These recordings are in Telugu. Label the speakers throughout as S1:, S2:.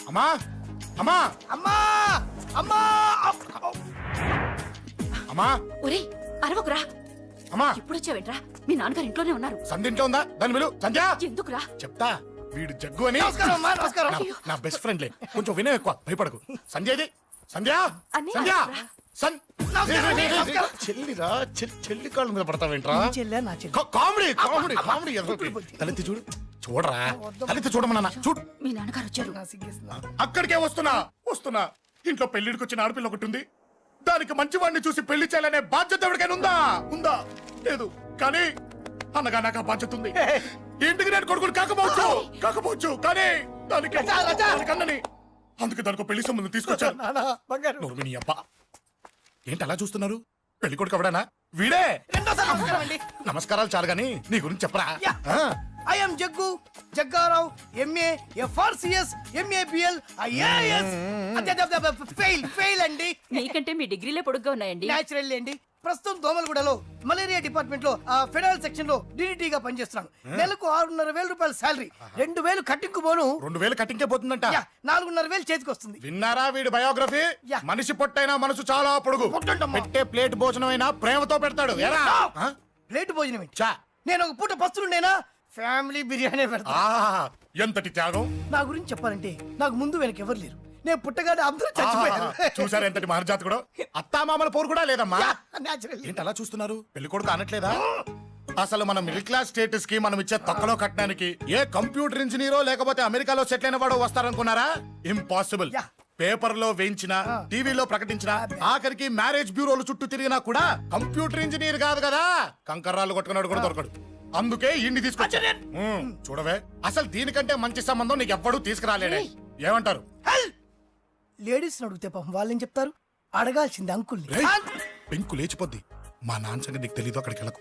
S1: అమ్మా అమ్మా
S2: అమ్మా అమ్మా
S1: అమ్మా
S3: ఒరే అరవకురా.
S1: అమ్మా
S3: ఇప్పుడు వచ్చావేంట్రా? మీ నాన్నగారు ఇంట్లోనే ఉన్నారు.
S1: సంధ్య ఇంట్లో ఉందా? దాని విలు సంధ్య.
S3: ఎందుకురా?
S1: చెప్తా, వీడు జగ్గు అని.
S2: నమస్కారం అమ్మా, నమస్కారం.
S1: నా బెస్ట్ ఫ్రెండ్లే, కొంచెం వినయం ఎక్కువ, భయపడకు. సంధ్యది సంధ్య
S3: అన్నయ్య,
S1: సంధ్య సన్
S2: నమస్కారం.
S1: చెల్లిరా, చెల్లి కాళ్ళ మీద పడతావేంట్రా?
S2: నీ చెల్లె, నా చెల్లె.
S1: కామెడీ కామెడీ కామెడీ తలెత్తి చూడు, చూడరా, తలెత్తి చూడమన్నా చూడు.
S3: మీ నాన్నగారు వచ్చారు.
S2: నా సిగ్గేస్తుందా?
S1: అక్కడికే వస్తున్నా వస్తున్నా. ఇంట్లో పెళ్లిడికి వచ్చిన ఆడపిల్ల ఒకటి ఉంది. దానికి మంచివాడిని చూసి పెళ్లి చేయాలనే బాధ్యత ఎవరికైనా ఉందా? ఉందా? లేదు. కానీ అన్నగా నాకు ఆ బాధ్యత ఉంది. ఇంటికి నేను కొడుకుని కాకపోవచ్చు కానీ దానికి అన్నని, అందుకే దానికి పెళ్లి సంబంధం తీసుకొచ్చాను.
S2: నాన్న, బంగారు.
S1: నోర్మిని అబ్బా, ఏంటి అలా చూస్తున్నారు? పెళ్లి కొడుకు ఎవడానా? వీడే.
S2: రెండోసారి నమస్కారం అండి.
S1: నమస్కారాలు చాలు గాని నీ గురించి చెప్పరా.
S2: Yeah. I am Jaggu, Jaggarao, MA, FRCS, MABL, IAS. Fail అండి.
S3: మీకంటే మీ డిగ్రీలే పొడుగ్గా ఉన్నాయండి.
S2: న్యాచురల్ అండి. ప్రస్తుతం దోమలగూడలో మలేరియా డిపార్ట్మెంట్ లో ఫెడరల్ సెక్షన్ లో DDT గా పనిచేస్తున్నాను. నెలకు 6,500 రూపాయల శాలరీ, 2,000 కట్టింకు పోను.
S1: 2,000 కట్టింకే పోతుందంట.
S2: 4,500 చేతికి వస్తుంది.
S1: విన్నారా వీడి బయోగ్రఫీ?
S2: యా.
S1: మనిషి పొట్టైనా మనసు చాలా పొడుగు.
S2: పొట్టంటమ్మా.
S1: పెట్టే ప్లేట్ భోజనం అయినా ప్రేమతో పెడతాడు. ఎరా? ఆ?
S2: ప్లేట్ భోజనం ఏంటి?
S1: చా.
S2: నేను ఒక పూట పస్తులుండేనా? ఫ్యామిలీ బిర్యానీ పెడతా.
S1: ఆహా, ఎంతటి త్యాగం.
S2: నా గురించి చెప్పాలంటే నాకు ముందు వెనక ఎవరు లేరు. నేను పుట్టగానే అందరూ చచ్చిపోయారు.
S1: చూసారు ఎంతటి మహర్జాత్ కూడా. అత్తామామల పోరు కూడా లేదమ్మా.
S2: న్యాచురల్.
S1: ఏంటి అలా చూస్తున్నారు? పెళ్లి కొడుకు అనట్లేదా? అసలు మన మిడిల్ క్లాస్ స్టేటస్ కి మనం ఇచ్చే తక్కువలో కట్టడానికి ఏ కంప్యూటర్ ఇంజనీరో లేకపోతే అమెరికాలో సెటిల్ అయిన వాడు వస్తారనుకున్నారా? ఇంపాసిబుల్.
S2: యా.
S1: పేపర్ లో వేయించిన, టీవీలో ప్రకటించిన, ఆఖరికి మ్యారేజ్ బ్యూరోలు చుట్టూ తిరిగినా కూడా కంప్యూటర్ ఇంజనీర్ కాదు కదా, కంకర్రాలు కొట్టుకున్నాడు కూడా దొరకడు. అందుకే ఇండి తీసుకొచ్చా. చూడవే, అసలు దీనికంటే మంచి సంబంధం నీకు ఎవ్వడూ తీసుకురాలేడే. ఏమంటారు?
S2: లేడీస్ అడిగితే పాపం వాళ్ళేం చెప్తారు? అడగాల్సింది అంకుల్ని.
S1: రేయ్, పెంకు లేచిపోద్ది. మా నాన్న సంగతి నీకు తెలీదు, అక్కడికి వెళ్ళకు.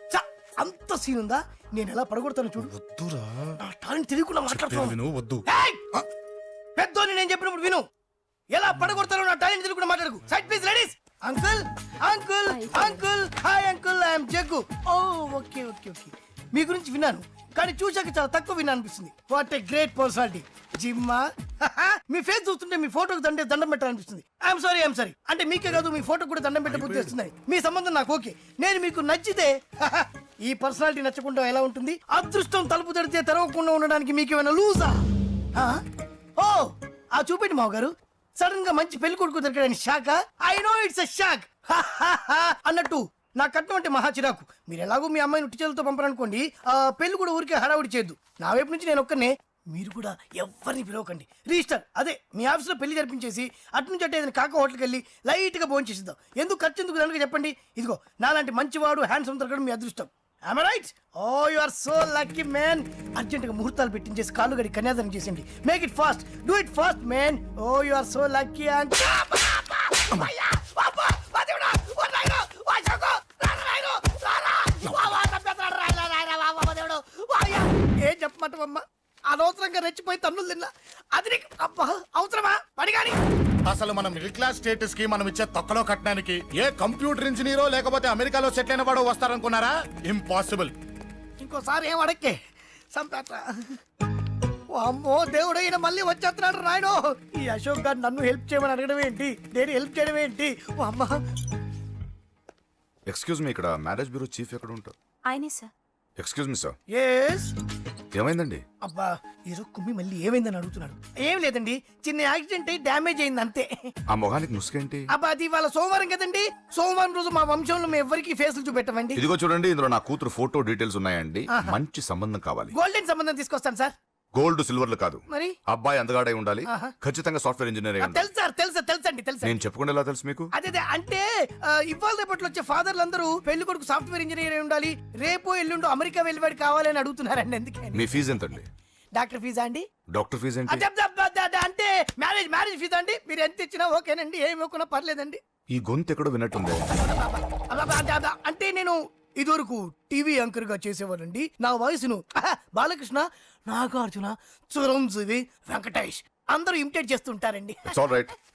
S2: అంత సీన్ ఉందా? నేను ఎలా పడగొడతాను చూడు.
S1: వద్దురా,
S2: నా టాలెంట్ తెలియకుండా
S1: చెప్పేది
S2: మాట్లాడుతున్నాను.
S1: విను, వద్దు.
S2: పెద్దోని నేను చెప్పినప్పుడు విను. ఎలా పడగొడతానో నా టాలెంట్ తెలియకుండా మాట్లాడకు. Side please ladies. Uncle uncle uncle, hi uncle, I'm Jaggu. Oh okay okay okay. మీ గురించి విన్నాను, కానీ చూశాక చాలా తక్కువ విన్నా అనిపిస్తుంది. What a great personality. జిమ్మా, మీ ఫేస్ చూస్తుంటే మీ ఫోటోకి దండం పెట్టాలనిపిస్తుంది. I'm sorry. అంటే మీకే కాదు, మీ ఫోటో కూడా దండం పెట్టే బుద్ధి వస్తుంది. మీ సంబంధం నాకు ఓకే. నేను మీకు నచ్చితే ఈ పర్సనాలిటీ నచ్చకుండా ఎలా ఉంటుంది? అదృష్టం తలుపు తడితే తెరవకుండా ఉండడానికి మీకు ఏమైనా లూజా? ఓ ఆ చూపెట్టి మావ గారు. సడన్ గా మంచి పెళ్లి కొడుకు దొరికాడని shock. I know it's a shock అన్నట్టు నా కట్నం అంటే మహా చిరాకు. మీరు ఎలాగో మీ అమ్మాయిని ఉట్టి చేతులతో పంపరనుకోండి, పెళ్లి కూడా ఊరికే హడావుడి చేయొద్దు. నా వైపు నుంచి నేను ఒక్కనే, మీరు కూడా ఎవరిని పిలవకండి. రిజిస్టర్ అదే మీ ఆఫీస్లో పెళ్లి జరిపించేసి అటు నుంచి అంటే ఏదైనా కాక హోటల్కి వెళ్ళి లైట్ గా భోజనం చేసిద్దాం. ఎందుకు ఖర్చు ఎందుకు కనుక చెప్పండి. ఇదిగో నాలాంటి మంచివాడు హ్యాండ్సమ్ దొరకడం మీ అదృష్టం. Am I right? Oh, you are so lucky, man. Urgent గా ముహూర్తాలు పెట్టించేసి కాళ్ళు గడి కన్యాదానం చేసేయండి. Make it fast, do it fast, man. Oh, you are so lucky. ఏం చెప్పమంటావమ్మా? అనవసరంగా రెచ్చిపోయి తన్నులు తిన్నా. అది నీకు అబ్బా అవసరమా? పడిగాని
S1: అసలు మన మిడిల్ క్లాస్ స్టేటస్ కి మనం ఇచ్చే తక్కువలో కట్టడానికి ఏ కంప్యూటర్ ఇంజనీరో లేకపోతే అమెరికాలో సెటిల్ అయిన వాడు వస్తారనుకున్నారా? ఇంపాసిబుల్.
S2: ఇంకోసారి ఏం అడక్కే సంపేట. అమ్మో దేవుడు, ఈయన మళ్ళీ వచ్చేస్తున్నాడు రాయడు. ఈ అశోక్ గారు నన్ను హెల్ప్ చేయమని అడగడం ఏంటి? నేను హెల్ప్ చేయడం ఏంటి? అమ్మా.
S4: ఎక్స్క్యూజ్ మీ, ఇక్కడ మ్యారేజ్ బ్యూరో చీఫ్ ఎక్కడ ఉంటారు?
S3: ఆయనే sir.
S4: Excuse me sir,
S2: yes.
S4: ఏమైందండి?
S2: అబ్బా ఈరోజు కుమ్మి మళ్ళీ ఏమైందని అడుగుతున్నాడు. ఏం లేదండి, చిన్న యాక్సిడెంట్ అయి డ్యామేజ్ అయింది అంతే.
S4: ఆ మొగానికి ముసుకేంటి?
S2: అబ్బా అది ఇవాళ సోమవారం కదండి. సోమవారం రోజు మా వంశంలో మేము ఎవరికి ఫేసులు చూపెట్టమండి.
S4: ఇదిగో చూడండి, ఇందులో నా కూతురు ఫోటో డీటెయిల్స్ ఉన్నాయండి. మంచి సంబంధం కావాలి.
S2: గోల్డెన్ సంబంధం తీసుకొస్తాను సార్.
S4: గోల్డ్ సిల్వర్లు కాదు,
S2: మరి
S4: అబ్బాయి అందగాడై ఉండాలి. ఖచ్చితంగా సాఫ్ట్వేర్ ఇంజనీర్ అయి ఉండాలి.
S2: తెలుసు సార్, తెలుసండి.
S4: నేను చెప్పకుండా ఎలా తెలుసు మీకు?
S2: అదే అంటే ఇవాళ రేపట్లో వచ్చే ఫాదర్లు అందరూ పెళ్లి కొడుకు సాఫ్ట్వేర్ ఇంజనీర్ అయి ఉండాలి, రేపు ఎల్లుండు అమెరికా వెళ్ళివాడు కావాలని అడుగుతున్నారండి. ఎందుకని?
S4: మీ ఫీజు ఎంతండి?
S2: డాక్టర్ ఫీజా అండి?
S4: డాక్టర్ ఫీజు ఏంటి?
S2: అంటే మ్యారేజ్ ఫీజా అండి. మీరు ఎంత ఇచ్చినా ఓకేనండి, ఏమి ఇవ్వకున్నా పర్లేదండి.
S4: ఈ గొంతు ఎక్కడో విన్నట్టుంది.
S2: అంటే నేను ఇదివరకు టీవీ యాంకర్ గా చేసేవాడండి. నా వయసును బాలకృష్ణ, నాగార్జున, చిరంజీవి, వెంకటేష్ అందరూ ఇమిటేట్ చేస్తుంటారండి.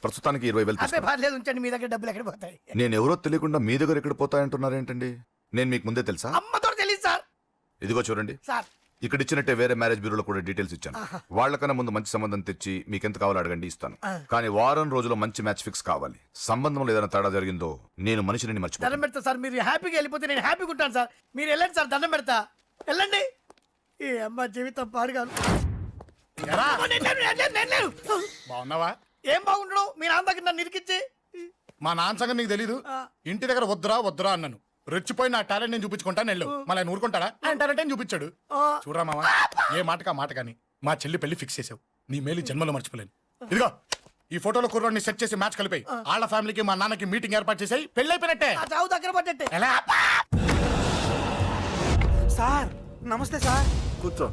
S4: ప్రస్తుతానికి 20,000
S2: అదే పర్లేదు, ఉంచండి. మీ దగ్గర డబ్బులు ఎక్కడ పోతాయి?
S4: నేను ఎవరో తెలియకుండా మీ దగ్గర ఎక్కడ పోతాయంటున్నారేంటండి? నేను మీకు ముందే తెలుసా?
S2: అమ్మతో తెలియదు సార్.
S4: ఇదిగో చూడండి,
S2: సార్
S4: ఇక్కడ ఇచ్చినట్టే వేరే మ్యారేజ్ బ్యూరోలో కూడా డీటెయిల్స్ ఇచ్చాను. వాళ్ళకన్నా ముందు మంచి సంబంధం తెచ్చి మీకు ఎంత కావాలో అడగండి, ఇస్తాను. కానీ వారం రోజుల్లో మంచి మ్యాచ్ ఫిక్స్ కావాలి. సంబంధంలో ఏదైనా తేడా జరిగిందో నేను మనిషిని మర్చిపోతాను.
S2: దండం పెడతా సార్, మీరు హ్యాపీగా వెళ్ళిపోతే నేను హ్యాపీగా ఉంటాను సార్. మీరు వెళ్ళండి సార్, దండం పెడతా, వెళ్ళండి. ఈ అమ్మ జీవితం పాడుగాను.
S1: ఎరా,
S2: నేను లేను.
S1: బాగున్నావా?
S2: ఏం బాగుండడం, మీ నాన్న దగ్గర నన్ను ఇరికిచ్చి.
S1: మా నాన్న సంగతి నీకు తెలీదు. ఇంటి దగ్గర వద్దురా వద్దురా అన్నాను. రెచ్చిపోయి నా టాలెంట్ నేను చూపించుకుంటాను వెళ్ళు. మళ్ళీ ఆయన ఊరుకుంటాడా? ఆయన టాలెంట్ అని చూపించాడు. చూడరా మావా, ఏ మాటకా మాట కానీ మా చెల్లి పెళ్లి ఫిక్స్ చేసావు. నీ మేలు జన్మలో మర్చిపోలేను. ఇదిగో ఈ ఫోటోలో కుర్రాన్ని సెట్ చేసి మ్యాచ్ కలిపాయి. వాళ్ళ ఫ్యామిలీకి మా నాన్నకి మీటింగ్ ఏర్పాటు చేసాయి. పెళ్లి అయిపోయినట్టే.
S2: ఆ చావు దగ్గర పడ్డట్టే.
S1: ఎలా?
S5: సార్ నమస్తే సార్.
S6: కూర్చో.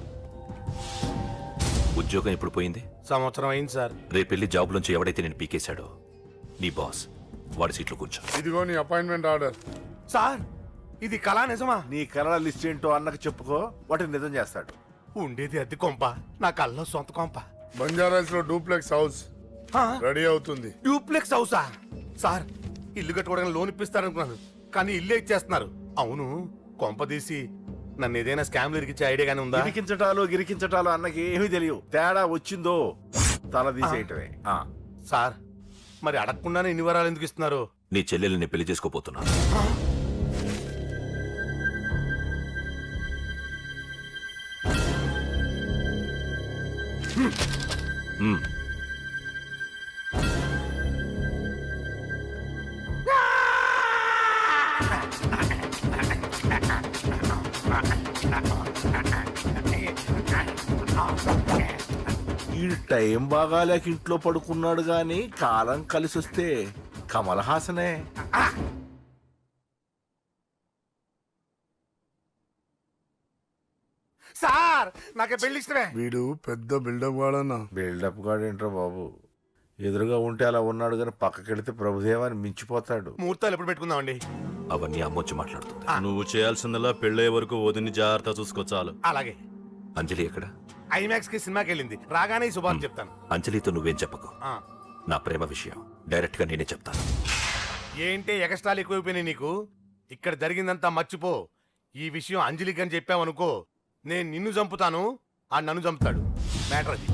S7: ఉద్యోగం ఎప్పుడు పోయింది?
S5: సంవత్సరం అయింది సార్.
S7: రేపెళ్ళి జాబ్ నుంచి ఎవడైతే నేను పీకేశాడో నీ బాస్ వాడి సీట్లో కూర్చో.
S1: ఇదిగో నీ అపాయింట్మెంట్ ఆర్డర్.
S5: సార్ ఇది కళా నిజమా?
S6: నీ కలల లిస్ట్ ఏంటో అన్నకు చెప్పుకో, వాటిని నిజం చేస్తాడు.
S5: ఉండేది అద్దె కొంప, నా కళ్ళలో సొంత కొంప.
S1: బంజారాస్ లో డూప్లెక్స్ హౌస్ రెడీ అవుతుంది.
S5: డూప్లెక్స్ హౌసా? సార్ ఇల్లు కట్టుకోవడానికి లోన్ ఇప్పిస్తారనుకున్నాను, కానీ ఇల్లే ఇచ్చేస్తున్నారు. అవును, కొంప తీసి నన్ను ఏదైనా స్కామ్ ఇరికిచ్చే ఐడియా గానీ ఉందా?
S6: గిరికించటాలు అన్నకి ఏమీ తెలియవు. తేడా వచ్చిందో తల తీసేయటమే.
S5: సార్ మరి అడగకుండానే ఇన్ని వరాలు ఎందుకు ఇస్తున్నారు?
S7: నీ చెల్లెల్ని పెళ్లి చేసుకోపోతున్నా.
S6: ఈ టైం బాగాలేక ఇంట్లో పడుకున్నాడు గాని కాలం కలిసి వస్తే కమల్ హాసనే.
S5: సార్ నాకే పెళ్లి ఇష్టమే.
S1: వీడు పెద్ద బిల్డప్ వాడన్నా.
S6: బిల్డప్ గాడేంట్రా బాబు, ఎదురుగా ఉంటే అలా ఉన్నాడు గాని పక్కకెడితే ప్రభుదేవాన్ని మించిపోతాడు.
S5: ముహూర్తాలు ఎప్పుడు పెట్టుకుందామండి?
S7: అవన్నీ అమ్మొచ్చి మాట్లాడుతుంది.
S8: నువ్వు చేయాల్సిందల్లా పెళ్ళే వరకు వదిని జాగ్రత్త చూసుకో చాలు.
S5: అలాగే.
S7: అంజలి ఎక్కడ?
S5: ఐమాక్స్ కి సినిమాకి వెళ్ళింది, రాగానే ఈ శుభాన్ని చెప్తాను.
S7: అంజలితో నువ్వేం చెప్పకు.
S5: ఆ.
S7: నా ప్రేమ విషయం డైరెక్ట్ గా నేనే చెప్తాను.
S5: ఏంటి ఎగస్ట్రాలు ఎక్కువైపోయినాయి నీకు? ఇక్కడ జరిగిందంతా మర్చిపో. ఈ విషయం అంజలికి అని చెప్పావనుకో, నేను నిన్ను చంపుతాను, ఆ నన్ను చంపుతాడు. మ్యాటర్ అది.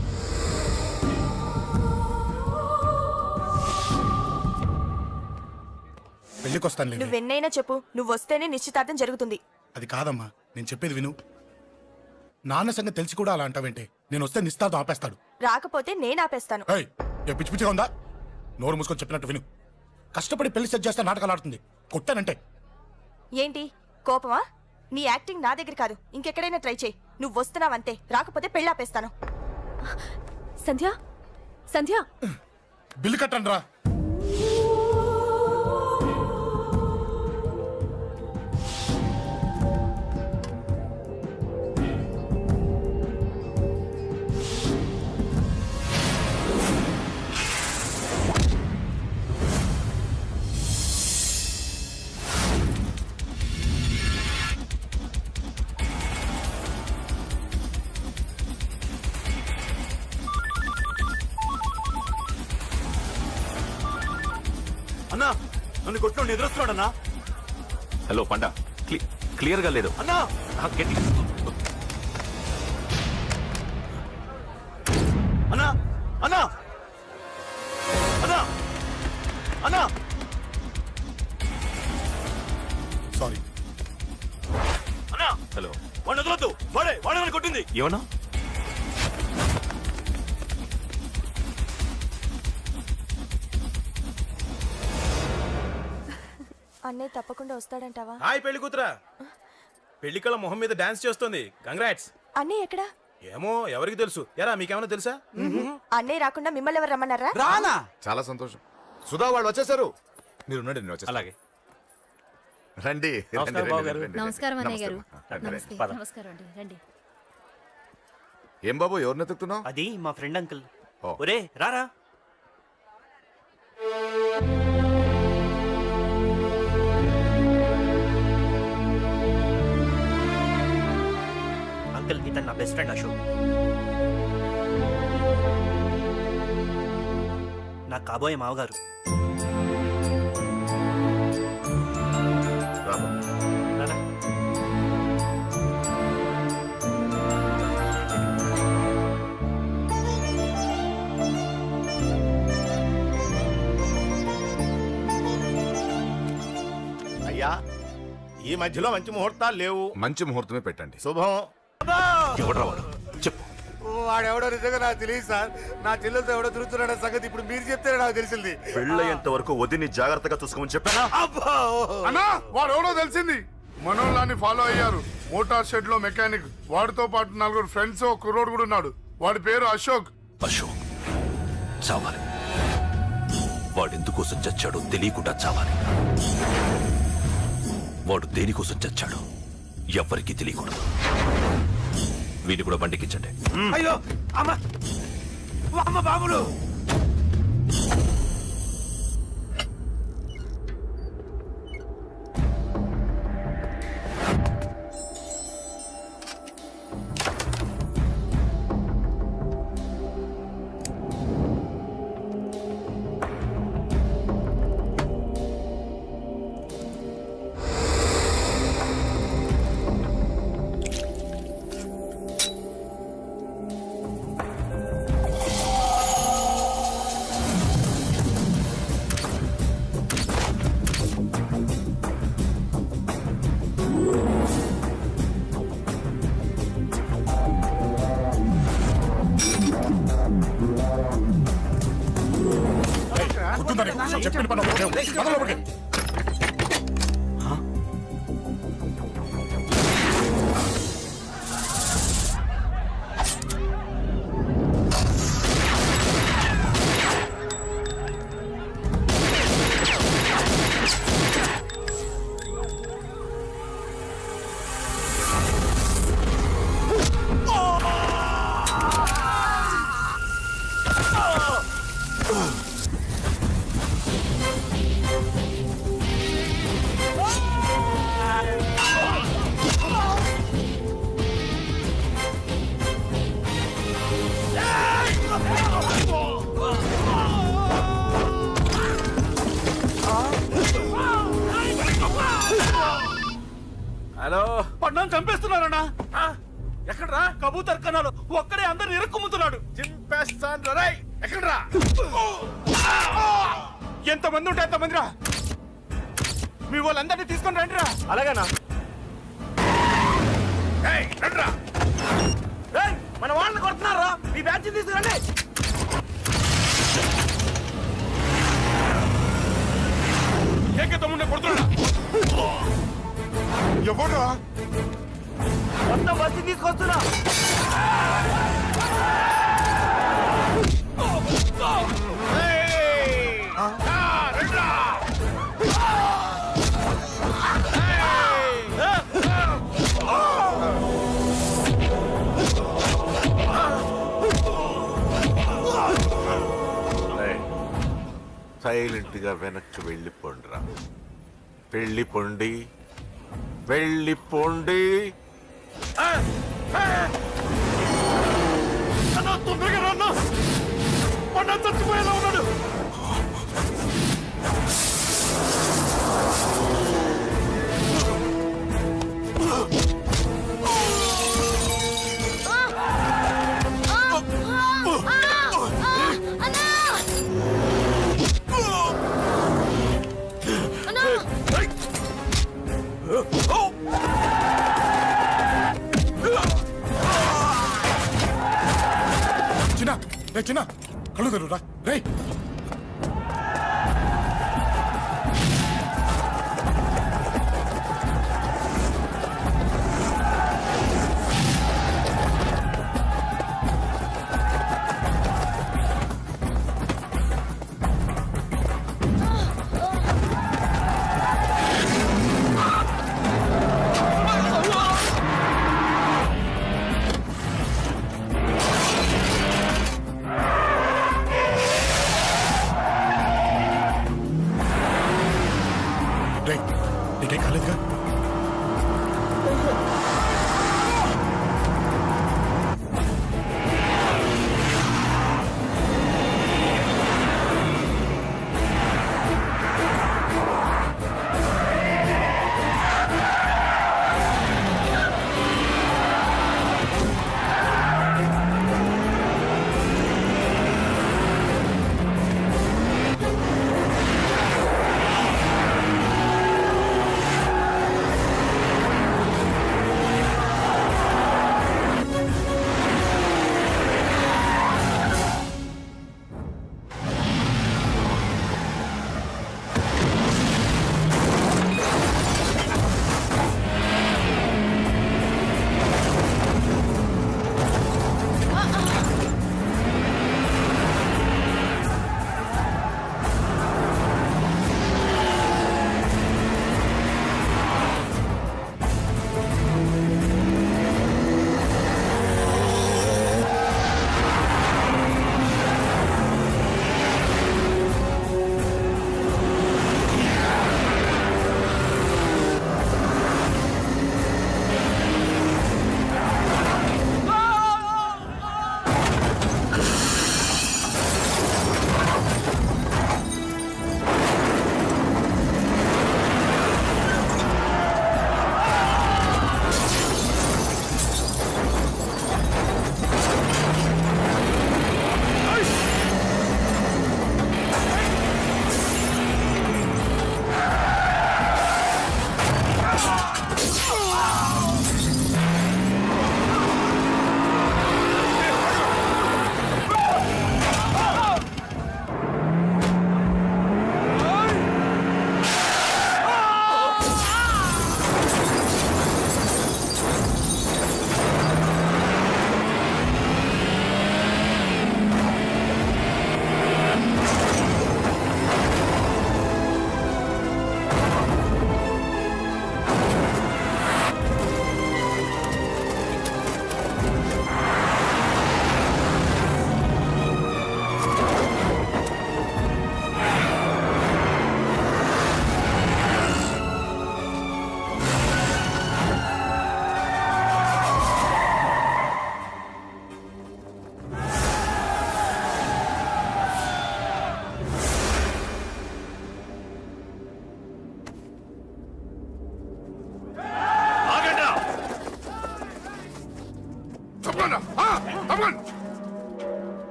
S1: పెళ్లికి వస్తాను.
S9: నువ్వెన్నైనా చెప్పు, నువ్వు వస్తేనే నిశ్చితార్థం జరుగుతుంది.
S1: అది కాదమ్మా, నేను చెప్పేది విను. నాన్న సంగతి తెలిసి కూడా అలా అంటావేంటే? నేను వస్తే నిస్తాతో ఆపేస్తాడు.
S9: రాకపోతే నేను ఆపేస్తాను.
S1: ఏయ్, ఏ పిచ్చి పిచ్చిగా ఉందా? నోరు మూసుకొని చెప్పినట్టు విను. కష్టపడి పెళ్లి సెట్ చేస్తే నాటకాలు ఆడుతుంది. కొట్టానంటే
S9: ఏంటి కోపమా? నీ యాక్టింగ్ నా దగ్గర కాదు, ఇంకెక్కడైనా ట్రై చేయి. నువ్వు వస్తున్నావంతే, రాకపోతే పెళ్ళి ఆపేస్తాను.
S3: సంధ్య, సంధ్య,
S1: బిల్లు కట్టండి రా.
S8: అన్నా నన్ను కొట్టిన ఎదురొస్తున్నాడన్నా.
S7: హలో పండా, క్లియర్ గా లేదు
S8: అన్నా.
S7: గట్టి.
S8: అన్నా అన్నా అన్నా అన్నా.
S1: సారీ.
S8: అన్నా
S7: హలో,
S8: వాడిని వదలొద్దు. వాడే నన్ను కొట్టింది.
S7: ఏమన్నా?
S9: అన్నయ్య తప్పకుండా వస్తాడంటావా?
S8: హాయ్ పెళ్లి కూతురా. పెళ్లి కళ మొహం మీద డాన్స్ చేస్తుంది. కంగ్రాట్స్.
S9: అన్నయ్య ఎక్కడా?
S8: ఏమో ఎవరికి తెలుసు. ఎరా మీకేమైనా తెలుసా?
S9: అన్నయ్య రాకుండా మిమ్మల్ని ఎవరు రమ్మన్నారా?
S8: రానా?
S4: చాలా సంతోషం. సుధా వాళ్ళు వచ్చేసారు. మీరు ఉండండి, నేను వచ్చేస్తాను.
S8: అలాగే.
S4: రండి.
S8: నమస్కారం బాబు గారు.
S3: నమస్కారం అన్నయ్య గారు.
S4: నమస్తే.
S3: నమస్తే. నమస్కారం అండి, రండి.
S4: ఏం బాబు, ఎవరిని ఎత్తుకుతున్నావు?
S10: అది మా ఫ్రెండ్ అంకుల్.
S4: ఓ.
S10: ఒరే రారా. అంకుల్ ఇతను నా బెస్ట్ ఫ్రెండ్ అశోక్. నా కాబోయే మావగారు.
S4: రా బాబు.
S10: రారా.
S5: అయ్యా ఈ మధ్యలో మంచి ముహూర్తాలు లేవు.
S4: మంచి ముహూర్తమే పెట్టండి.
S5: శుభం.
S7: ఎవడ్రా వాడు చెప్పు.
S5: వాడెవడో నిజంగా నాకు తెలియదు సార్. నా చెల్లెలతో ఎవడో తిరుగుతున్నాడ సంగతి ఇప్పుడు మీరు చెప్తే నాకు తెలిసింది.
S7: పెళ్ళయ్యేంత వరకు వదిని జాగ్రత్తగా చూసుకోమని చెప్పానా?
S5: అబ్బా
S1: అన్నా వాడు ఎవడో తెలిసింది. మనోళ్ళని ఫాలో అయ్యారు. మోటార్ షెడ్ లో మెకానిక్, వాడితో పాటు 4 ఫ్రెండ్స్, ఒక కుర్రోడు కూడా ఉన్నాడు. వాడి పేరు అశోక్.
S7: అశోక్ చావాలి. వాడెందుకోసం చచ్చాడో తెలియకుండా చావాలి. వాడు దేనికోసం చచ్చాడో ఎవ్వరికీ తెలియకూడదు. వీడిని కూడా బండికించండి.
S2: అయ్యో అమ్మ అమ్మ బాబులు.
S1: గుర్తుందని చెప్పిన పని ఒకటే. పద లోపలికి.
S6: హలో,
S8: పడ్డాను చంపేస్తున్నారన్నా.
S6: ఎక్కడ్రా?
S8: కబూతర్ కన్నాలు ఒక్కడే అందరు ఇరుక్కుమ్ముతున్నాడు.
S6: చింపేస్తాను రై. ఎక్కడ్రా?
S8: ఎంతమంది ఉంటే ఎంతమంది రా. మీ వాళ్ళందరినీ తీసుకొని రండి రా. అలాగేనా? మన వాళ్ళని కొడుతున్నారా? మీ బ్యాచ్ తీసుకురండి. ఏకతమ్ముండే కొడుతున్నా.
S1: ఎవడ్రా?
S8: మొత్తం బస్సు తీసుకొస్తున్నా.
S6: సైలెంట్ గా వెనక్కి వెళ్ళిపోండిరా. వెళ్ళిపోండి, వెళ్ళిపోండి.
S8: తొందరగా రన్నా. పడ్డా చచ్చిపోయేలా ఉన్నాడు.
S1: చిన్న కళ్ళు తెరురా రే.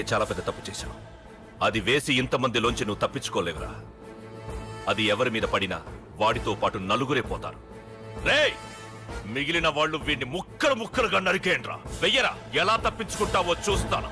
S7: ఇప్పటికే చాలా పెద్ద తప్పు చేశావు. అది వేసి ఇంతమందిలోంచి నువ్వు తప్పించుకోలేవురా. అది ఎవరి మీద పడినా వాడితో పాటు నలుగురే పోతారు. రేయ్, మిగిలిన వాళ్ళు వీడిని ముక్కలు ముక్కలుగా నరికేయండ్రా. వెయ్యరా, ఎలా తప్పించుకుంటావో చూస్తాను.